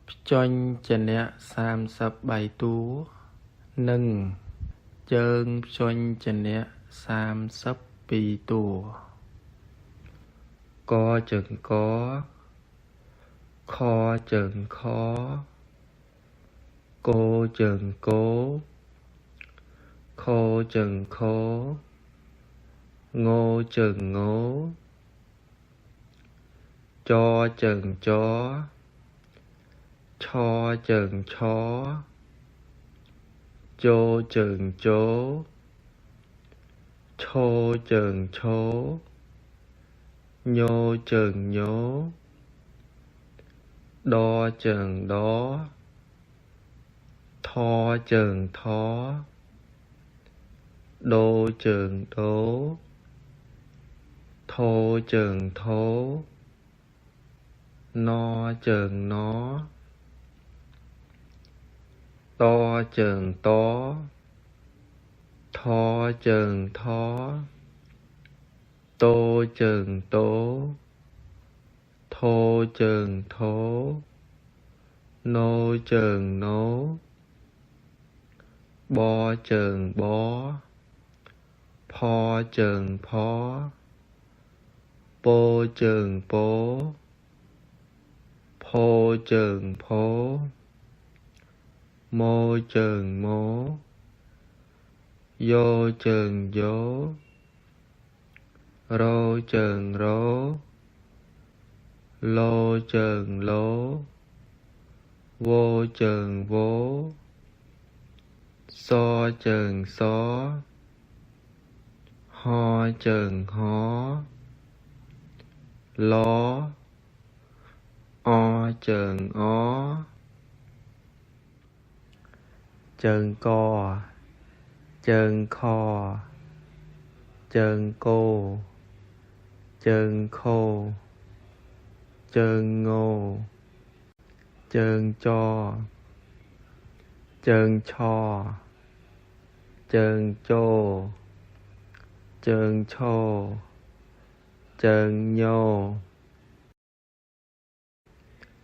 Chôn chân nẹ sam sập bài tú nâng chơn chôn chân nẹ sam sập bì tù có chừng có kho chừng khó cô chừng cố khô chừng khố ngô chừng ngố cho chừng chó cho chừng chó chô chừng chố chô chừng chố nhô chừng nhố đo chừng đó tho chừng thó đô chừng đố thô chừng thố no chừng nó to chừng tó tho chừng thó tô chừng tố thô chừng thố nô chừng nố bo chừng bó pho chừng phó pô chừng pố phô chừng phố mô chừng mố vô chừng dố rô chừng rố lô chừng lố vô chừng vố so chừng xó ho chừng hó ló o chừng ó chừng co chừng kho chừng cô chừng khô chừng ngô chừng cho chừng cho chừng chô chừng chô chừng nhô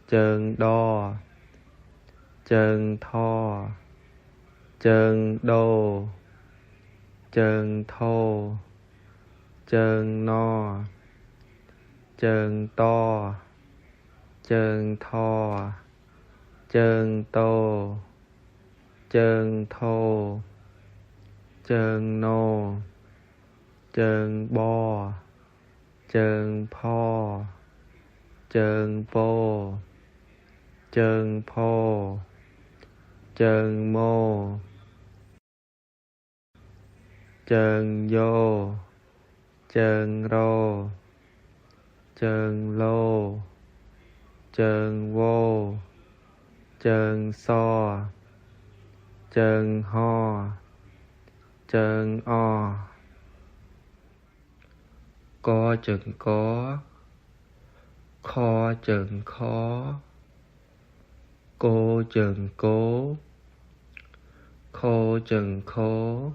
chừng đo chừng tho chừng đô chừng thô chừng no chừng to chừng thò chừng tô chừng thô chừng nô chừng bo chừng pho chừng pô chừng phô chừng mô chừng vô chừng rô chừng lô chừng vô chừng so chừng ho chừng o có chừng có kho chừng khó cô chừng cố khô chừng khố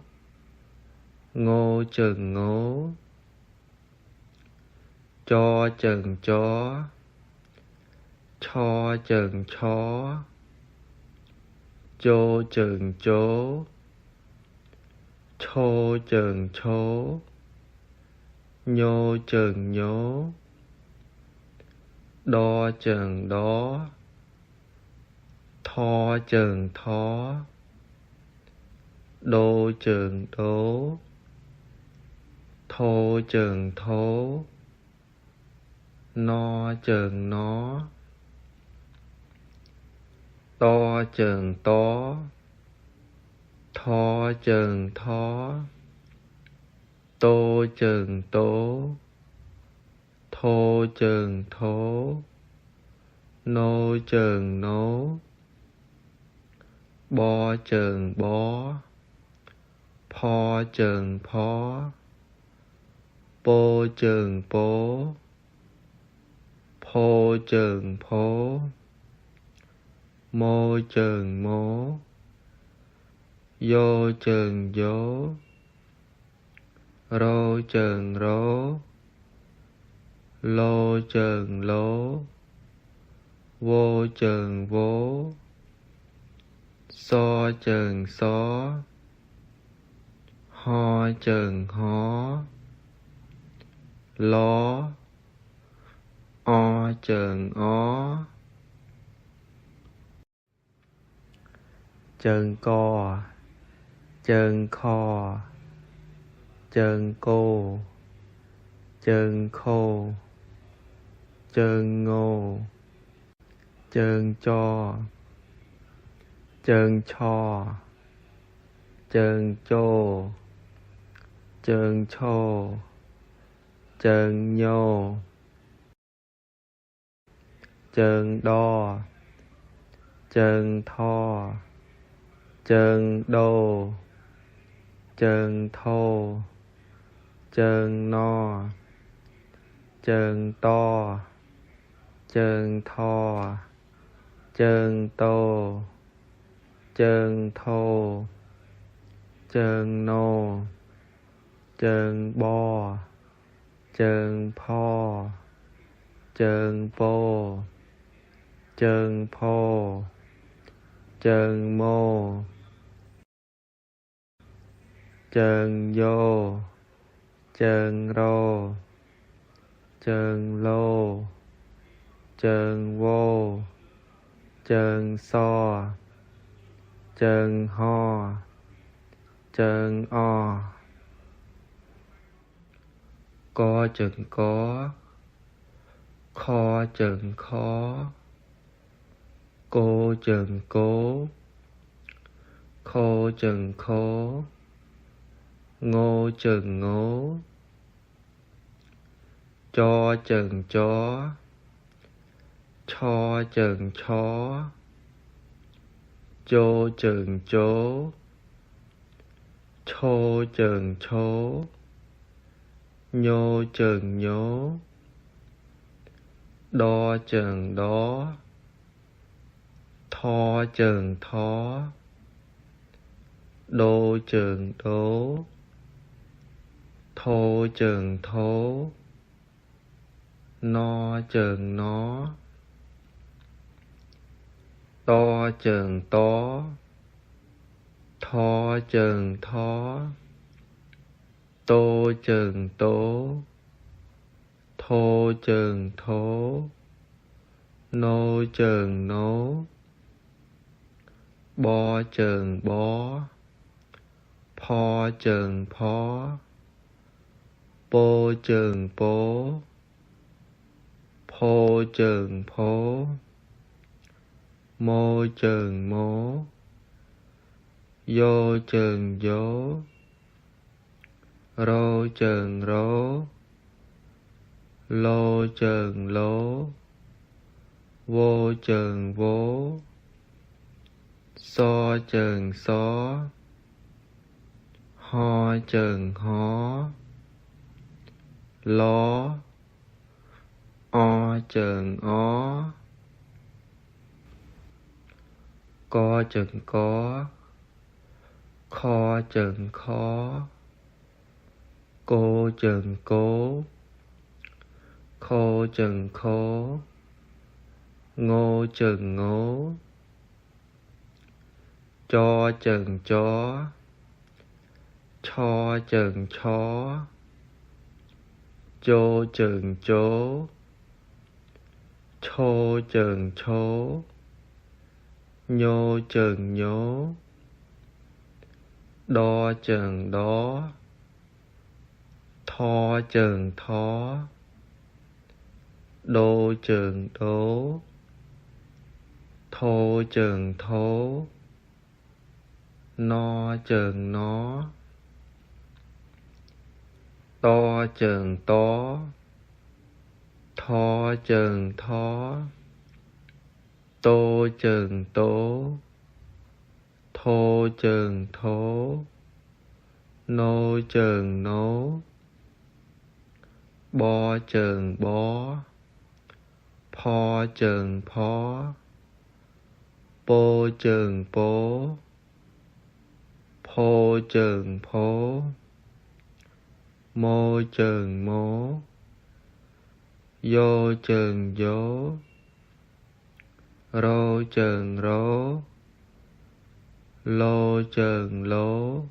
ngô chừng ngố cho chừng chó cho chừng chó chô chừng chố chô chừng chố nhô chừng nhố đo chừng đó tho chừng thó đô chừng đố thô chừng thố no chừng nó to chừng tó tho chừng thó tô chừng tố thô chừng thố nô chừng nố bo chừng bó pho chừng phó pô chừng pố phô chừng phố mô chừng mố vô chừng dố rô chừng rố lô chừng lố vô chừng vô, so chừng so, ho chừng ho, lo, o chừng o, chừng co, chừng kho, chừng cô, chừng khô, chừng ngô, chừng cho, chừng cho, chừng chô, chừng chô, chừng nhô, chừng đo, chừng tho, chừng đô, chừng thô, chừng no, chừng to, chừng thò, chừng tô, chừng thô, chừng nô, chừng bo, chừng pho, chừng pô, chừng phô, chừng mô, chừng vô, chừng rô, chừng lô, chừng vô, chừng so, chừng ho, chừng o, co chừng có, kho chừng khó, cô chừng cố, khô chừng khố, ngô chừng ngố, cho chừng chó, cho chừng chó, chô chừng chố, chô chừng chố, nhô chừng nhố, đo chừng đó, tho chừng thó, đô chừng đố, thô chừng thố, no chừng nó, to chừng tó, tho chừng thó, tô chừng tố, thô chừng thố, nô chừng nố, bo chừng bó, pho chừng phó, pô chừng pố, phô chừng phố, mô chừng mố, vô chừng vô, rô chừng rố, lô chừng lố, vô chừng vô, so chừng xó, ho chừng hó, ló, o chừng ó, co chừng có, kho chừng khó, cô chừng cố, khô chừng khố, ngô chừng ngố, cho chừng chó, cho chừng chó, chô chừng chố, chô chừng chố, nhô chừng nhố, đo chừng đó, tho chừng thó, đô chừng đố, thô chừng thố, no chừng nó, to chừng tó, tho chừng thó, tô chừng tố, thô chừng thố, nô chừng nố, bo chừng bó, pho chừng phó, pô chừng pố, phô chừng phố, mô chừng mố, vô chừng vô, rô chừng rô, lô chừng lô,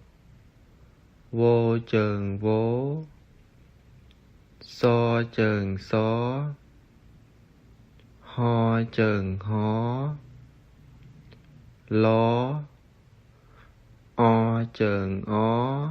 vô chừng vô, so chừng so, ho chừng ho, ló, o chừng ó.